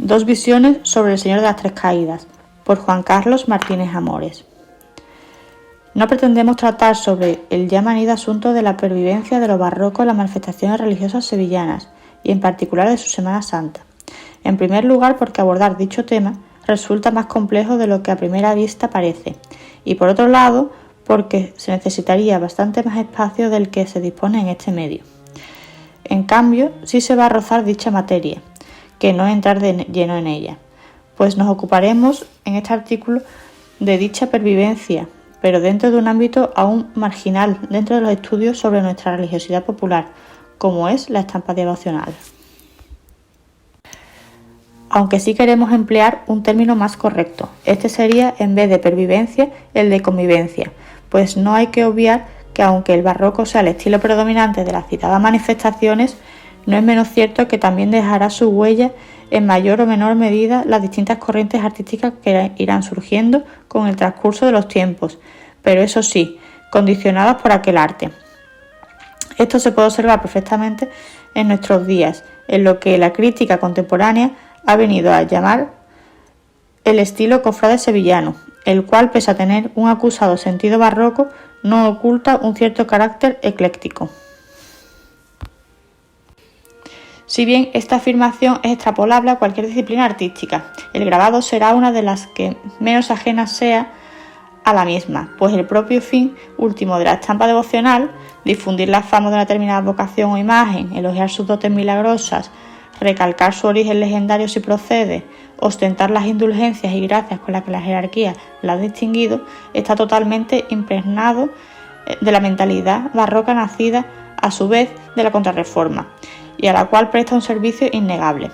Dos visiones sobre el Señor de las Tres Caídas, por Juan Carlos Martínez Amores. No pretendemos tratar sobre el ya manido asunto de la pervivencia de lo barroco en las manifestaciones religiosas sevillanas, y en particular de su Semana Santa. En primer lugar, porque abordar dicho tema resulta más complejo de lo que a primera vista parece, y por otro lado, porque se necesitaría bastante más espacio del que se dispone en este medio. En cambio, sí se va a rozar dicha materia, que no entrar de lleno en ella, pues nos ocuparemos en este artículo de dicha pervivencia, pero dentro de un ámbito aún marginal dentro de los estudios sobre nuestra religiosidad popular, como es la estampa devocional. Aunque sí queremos emplear un término más correcto, este sería, en vez de pervivencia, el de convivencia, pues no hay que obviar que aunque el barroco sea el estilo predominante de las citadas manifestaciones, no es menos cierto que también dejará su huella en mayor o menor medida las distintas corrientes artísticas que irán surgiendo con el transcurso de los tiempos, pero eso sí, condicionadas por aquel arte. Esto se puede observar perfectamente en nuestros días, en lo que la crítica contemporánea ha venido a llamar el estilo cofrade sevillano, el cual, pese a tener un acusado sentido barroco, no oculta un cierto carácter ecléctico. Si bien esta afirmación es extrapolable a cualquier disciplina artística, el grabado será una de las que menos ajena sea a la misma, pues el propio fin último de la estampa devocional, difundir la fama de una determinada vocación o imagen, elogiar sus dotes milagrosas, recalcar su origen legendario si procede, ostentar las indulgencias y gracias con las que la jerarquía la ha distinguido, está totalmente impregnado de la mentalidad barroca nacida a su vez de la Contrarreforma, y a la cual presta un servicio innegable.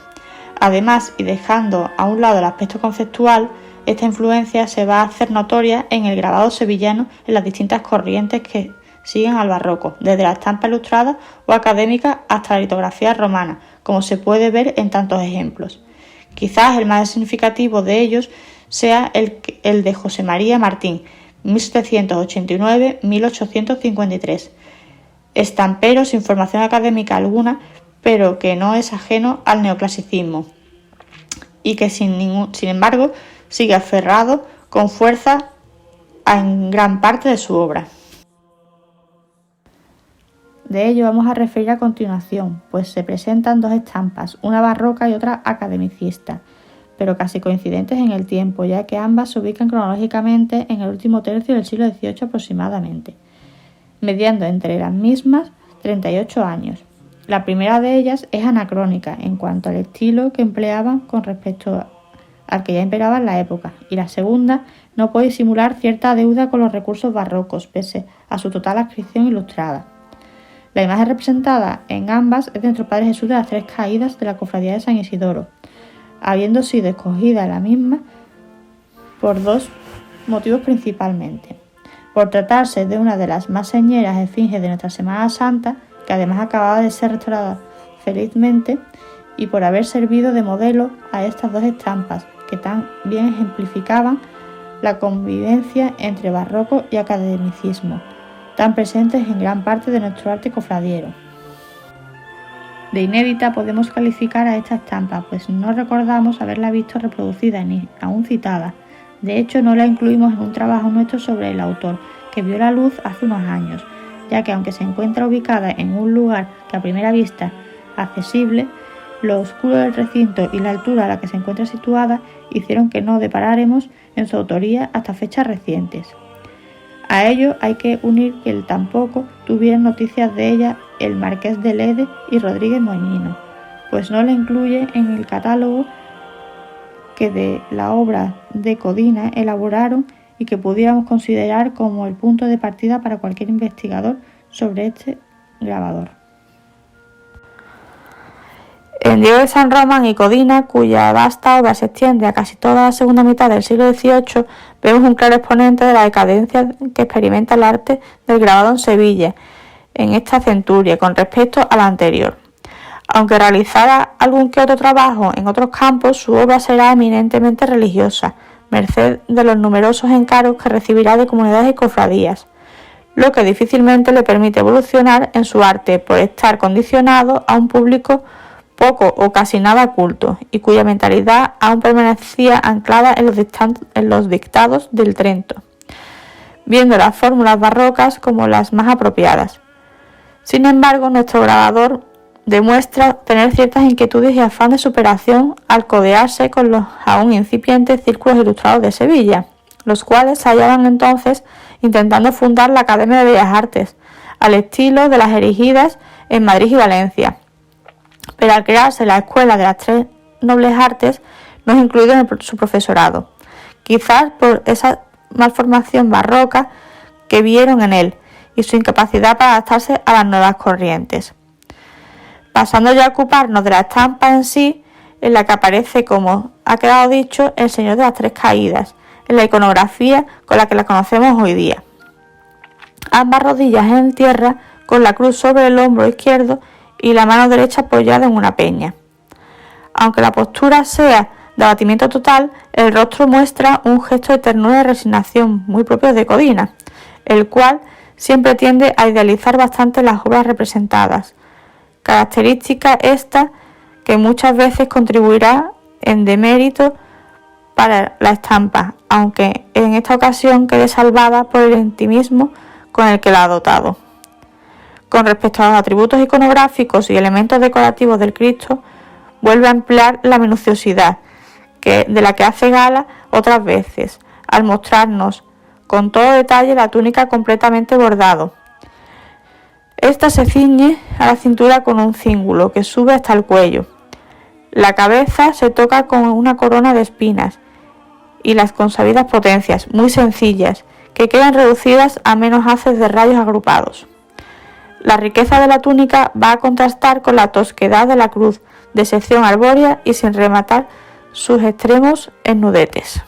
Además, y dejando a un lado el aspecto conceptual, esta influencia se va a hacer notoria en el grabado sevillano en las distintas corrientes que siguen al barroco, desde la estampa ilustrada o académica hasta la litografía romana, como se puede ver en tantos ejemplos. Quizás el más significativo de ellos sea el de José María Martín, 1789-1853, estampero sin formación académica alguna, pero que no es ajeno al neoclasicismo y que sin embargo sigue aferrado con fuerza en gran parte de su obra. De ello vamos a referir a continuación, pues se presentan dos estampas, una barroca y otra academicista, pero casi coincidentes en el tiempo, ya que ambas se ubican cronológicamente en el último tercio del siglo XVIII aproximadamente, mediando entre las mismas 38 años. La primera de ellas es anacrónica en cuanto al estilo que empleaban con respecto al que ya imperaba en la época, y la segunda no puede disimular cierta deuda con los recursos barrocos, pese a su total adscripción ilustrada. La imagen representada en ambas es de nuestro Padre Jesús de las Tres Caídas de la Cofradía de San Isidoro, habiendo sido escogida la misma por dos motivos principalmente. Por tratarse de una de las más señeras esfinges de nuestra Semana Santa, que además acababa de ser restaurada felizmente, y por haber servido de modelo a estas dos estampas, que tan bien ejemplificaban la convivencia entre barroco y academicismo, tan presentes en gran parte de nuestro arte cofradiero. De inédita podemos calificar a esta estampa, pues no recordamos haberla visto reproducida ni aún citada. De hecho, no la incluimos en un trabajo nuestro sobre el autor, que vio la luz hace unos años, ya que aunque se encuentra ubicada en un lugar que a primera vista accesible, lo oscuro del recinto y la altura a la que se encuentra situada hicieron que no deparáramos en su autoría hasta fechas recientes. A ello hay que unir que tampoco tuvieron noticias de ella el Marqués de Lede y Rodríguez Moñino, pues no la incluye en el catálogo que de la obra de Codina elaboraron y que pudiéramos considerar como el punto de partida para cualquier investigador sobre este grabador. En Diego de San Román y Codina, cuya vasta obra se extiende a casi toda la segunda mitad del siglo XVIII, vemos un claro exponente de la decadencia que experimenta el arte del grabado en Sevilla en esta centuria con respecto a la anterior. Aunque realizara algún que otro trabajo en otros campos, su obra será eminentemente religiosa, merced de los numerosos encargos que recibirá de comunidades y cofradías, lo que difícilmente le permite evolucionar en su arte por estar condicionado a un público poco o casi nada culto, y cuya mentalidad aún permanecía anclada en los dictados del Trento, viendo las fórmulas barrocas como las más apropiadas. Sin embargo, nuestro grabador demuestra tener ciertas inquietudes y afán de superación al codearse con los aún incipientes círculos ilustrados de Sevilla, los cuales se hallaban entonces intentando fundar la Academia de Bellas Artes, al estilo de las erigidas en Madrid y Valencia. Pero al crearse la Escuela de las Tres Nobles Artes, no es incluido en su profesorado, quizás por esa malformación barroca que vieron en él y su incapacidad para adaptarse a las nuevas corrientes. Pasando ya a ocuparnos de la estampa en sí, en la que aparece, como ha quedado dicho, el Señor de las Tres Caídas, en la iconografía con la que la conocemos hoy día. Ambas rodillas en tierra, con la cruz sobre el hombro izquierdo y la mano derecha apoyada en una peña. Aunque la postura sea de abatimiento total, el rostro muestra un gesto de ternura y resignación muy propio de Codina, el cual siempre tiende a idealizar bastante las obras representadas, característica esta que muchas veces contribuirá en demérito para la estampa, aunque en esta ocasión quede salvada por el intimismo con el que la ha dotado. Con respecto a los atributos iconográficos y elementos decorativos del Cristo, vuelve a emplear la minuciosidad, de la que hace gala otras veces, al mostrarnos con todo detalle la túnica completamente bordado. Esta se ciñe a la cintura con un cíngulo que sube hasta el cuello. La cabeza se toca con una corona de espinas y las consabidas potencias, muy sencillas, que quedan reducidas a menos haces de rayos agrupados. La riqueza de la túnica va a contrastar con la tosquedad de la cruz, de sección arbórea y sin rematar sus extremos en nudetes.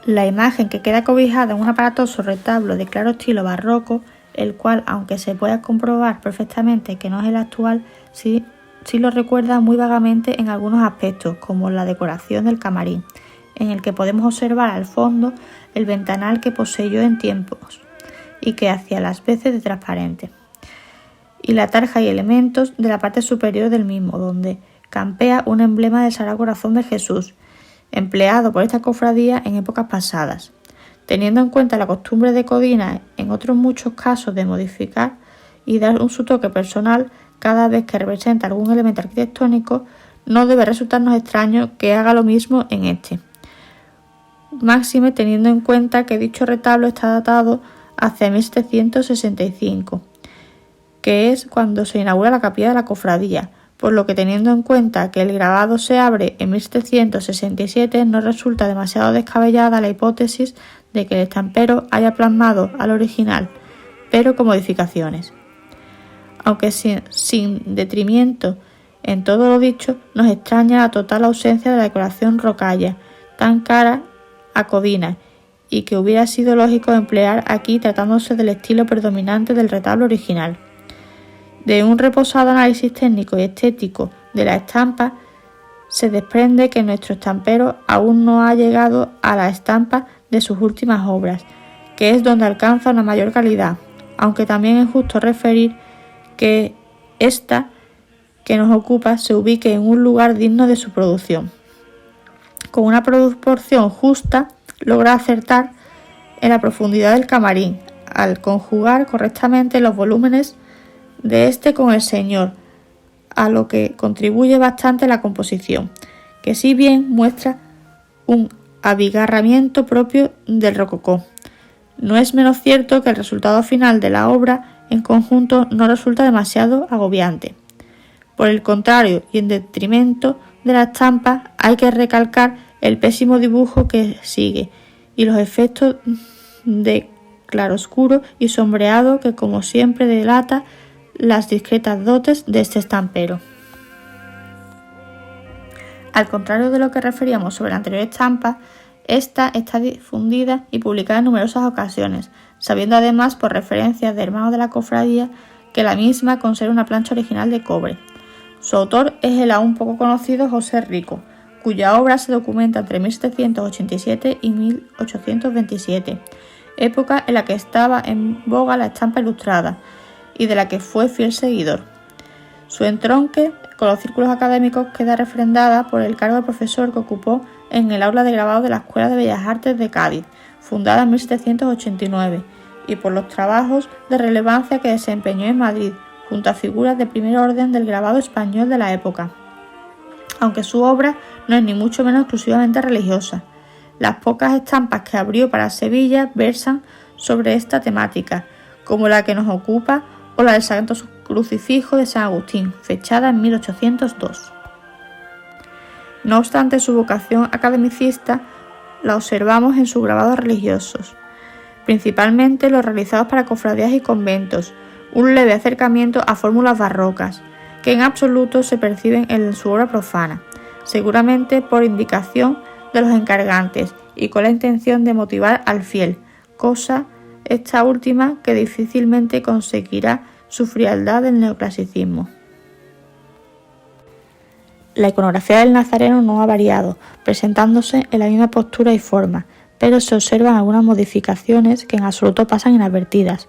La imagen que queda cobijada en un aparatoso retablo de claro estilo barroco, el cual, aunque se pueda comprobar perfectamente que no es el actual, sí lo recuerda muy vagamente en algunos aspectos, como la decoración del camarín, en el que podemos observar al fondo el ventanal que poseyó en tiempos y que hacía las veces de transparente, y la tarja y elementos de la parte superior del mismo, donde campea un emblema del Sagrado Corazón de Jesús, empleado por esta cofradía en épocas pasadas. Teniendo en cuenta la costumbre de Codina en otros muchos casos de modificar y dar su toque personal cada vez que representa algún elemento arquitectónico, no debe resultarnos extraño que haga lo mismo en este. Máxime teniendo en cuenta que dicho retablo está datado hacia 1765, que es cuando se inaugura la capilla de la cofradía, por lo que teniendo en cuenta que el grabado se abre en 1767 no resulta demasiado descabellada la hipótesis de que el estampero haya plasmado al original, pero con modificaciones. Aunque sin detrimento en todo lo dicho, nos extraña la total ausencia de la decoración rocalla, tan cara a Codina, y que hubiera sido lógico emplear aquí tratándose del estilo predominante del retablo original. De un reposado análisis técnico y estético de la estampa, se desprende que nuestro estampero aún no ha llegado a la estampa de sus últimas obras, que es donde alcanza una mayor calidad, aunque también es justo referir que esta que nos ocupa se ubique en un lugar digno de su producción. Con una proporción justa, logra acertar en la profundidad del camarín, al conjugar correctamente los volúmenes de este con el Señor, a lo que contribuye bastante la composición, que si bien muestra un abigarramiento propio del rococó, no es menos cierto que el resultado final de la obra en conjunto no resulta demasiado agobiante. Por el contrario, y en detrimento de la estampa, hay que recalcar el pésimo dibujo que sigue y los efectos de claroscuro y sombreado que, como siempre, delata las discretas dotes de este estampero. Al contrario de lo que referíamos sobre la anterior estampa, esta está difundida y publicada en numerosas ocasiones, sabiendo además por referencias de hermanos de la cofradía que la misma conserva una plancha original de cobre. Su autor es el aún poco conocido José Rico, cuya obra se documenta entre 1787 y 1827, época en la que estaba en boga la estampa ilustrada y de la que fue fiel seguidor. Su entronque con los círculos académicos queda refrendada por el cargo de profesor que ocupó en el aula de grabado de la Escuela de Bellas Artes de Cádiz, fundada en 1789, y por los trabajos de relevancia que desempeñó en Madrid, junto a figuras de primer orden del grabado español de la época. Aunque su obra no es ni mucho menos exclusivamente religiosa. Las pocas estampas que abrió para Sevilla versan sobre esta temática, como la que nos ocupa o la del Santo Crucifijo de San Agustín, fechada en 1802. No obstante, su vocación academicista la observamos en sus grabados religiosos, principalmente los realizados para cofradías y conventos, un leve acercamiento a fórmulas barrocas, que en absoluto se perciben en su obra profana, seguramente por indicación de los encargantes y con la intención de motivar al fiel, cosa esta última que difícilmente conseguirá su frialdad del neoclasicismo. La iconografía del Nazareno no ha variado, presentándose en la misma postura y forma, pero se observan algunas modificaciones que en absoluto pasan inadvertidas.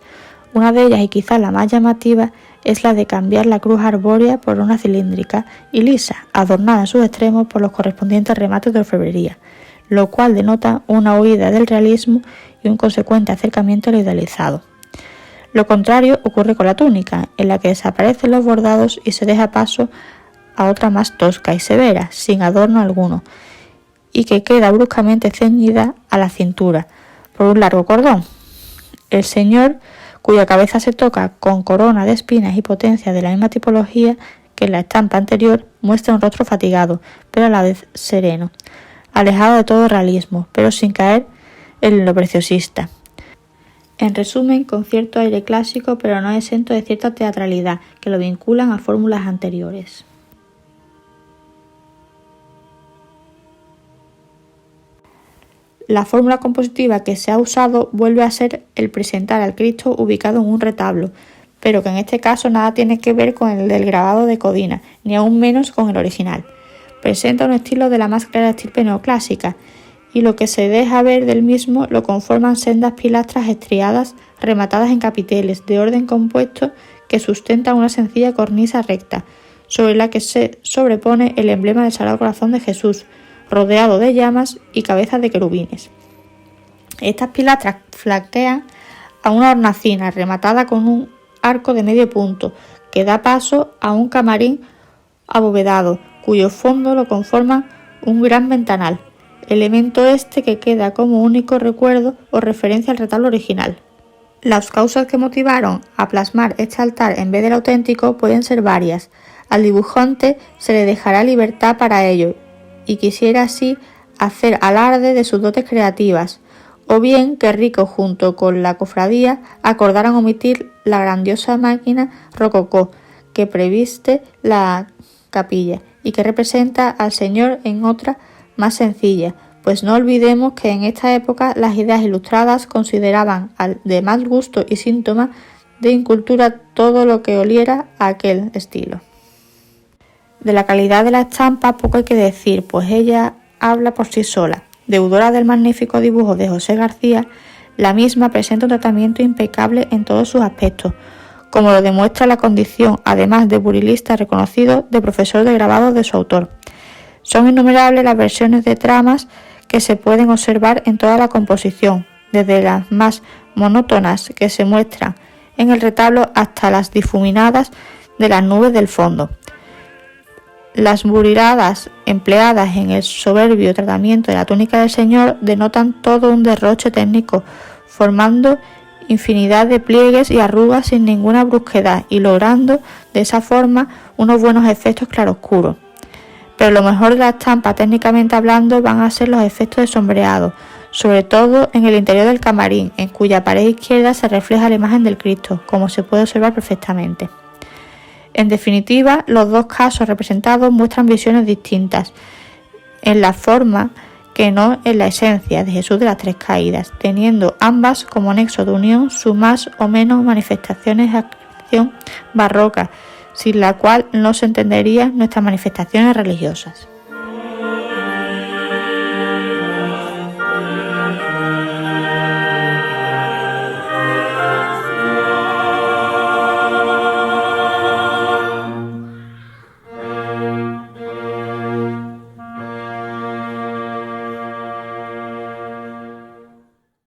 Una de ellas, y quizás la más llamativa, es la de cambiar la cruz arbórea por una cilíndrica y lisa, adornada en sus extremos por los correspondientes remates de orfebrería, lo cual denota una huida del realismo y un consecuente acercamiento al idealizado. Lo contrario ocurre con la túnica, en la que desaparecen los bordados y se deja paso a otra más tosca y severa, sin adorno alguno, y que queda bruscamente ceñida a la cintura por un largo cordón. El Señor, cuya cabeza se toca con corona de espinas y potencia de la misma tipología que en la estampa anterior, muestra un rostro fatigado, pero a la vez sereno, alejado de todo realismo, pero sin caer en lo preciosista. En resumen, con cierto aire clásico, pero no exento de cierta teatralidad, que lo vinculan a fórmulas anteriores. La fórmula compositiva que se ha usado vuelve a ser el presentar al Cristo ubicado en un retablo, pero que en este caso nada tiene que ver con el del grabado de Codina, ni aún menos con el original. Presenta un estilo de la más clara estirpe neoclásica, y lo que se deja ver del mismo lo conforman sendas pilastras estriadas rematadas en capiteles de orden compuesto que sustentan una sencilla cornisa recta, sobre la que se sobrepone el emblema del Sagrado Corazón de Jesús, rodeado de llamas y cabezas de querubines. Estas pilastras flanquean a una hornacina rematada con un arco de medio punto que da paso a un camarín abovedado, cuyo fondo lo conforma un gran ventanal, elemento este que queda como único recuerdo o referencia al retablo original. Las causas que motivaron a plasmar este altar en vez del auténtico pueden ser varias. Al dibujante se le dejará libertad para ello, y quisiera así hacer alarde de sus dotes creativas, o bien que Rico junto con la cofradía acordaran omitir la grandiosa máquina rococó que previste la capilla y que representa al Señor en otra más sencilla, pues no olvidemos que en esta época las ideas ilustradas consideraban de mal gusto y síntoma de incultura todo lo que oliera a aquel estilo. De la calidad de la estampa poco hay que decir, pues ella habla por sí sola. Deudora del magnífico dibujo de José García, la misma presenta un tratamiento impecable en todos sus aspectos, como lo demuestra la condición, además de burilista reconocido, de profesor de grabado de su autor. Son innumerables las versiones de tramas que se pueden observar en toda la composición, desde las más monótonas que se muestran en el retablo hasta las difuminadas de las nubes del fondo. Las buriladas empleadas en el soberbio tratamiento de la túnica del Señor denotan todo un derroche técnico, formando infinidad de pliegues y arrugas sin ninguna brusquedad y logrando de esa forma unos buenos efectos claroscuros. Pero lo mejor de la estampa, técnicamente hablando, van a ser los efectos de sombreado, sobre todo en el interior del camarín, en cuya pared izquierda se refleja la imagen del Cristo, como se puede observar perfectamente. En definitiva, los dos casos representados muestran visiones distintas en la forma que no en la esencia de Jesús de las Tres Caídas, teniendo ambas como nexo de unión su más o menos manifestaciones de acción barroca, sin la cual no se entenderían nuestras manifestaciones religiosas.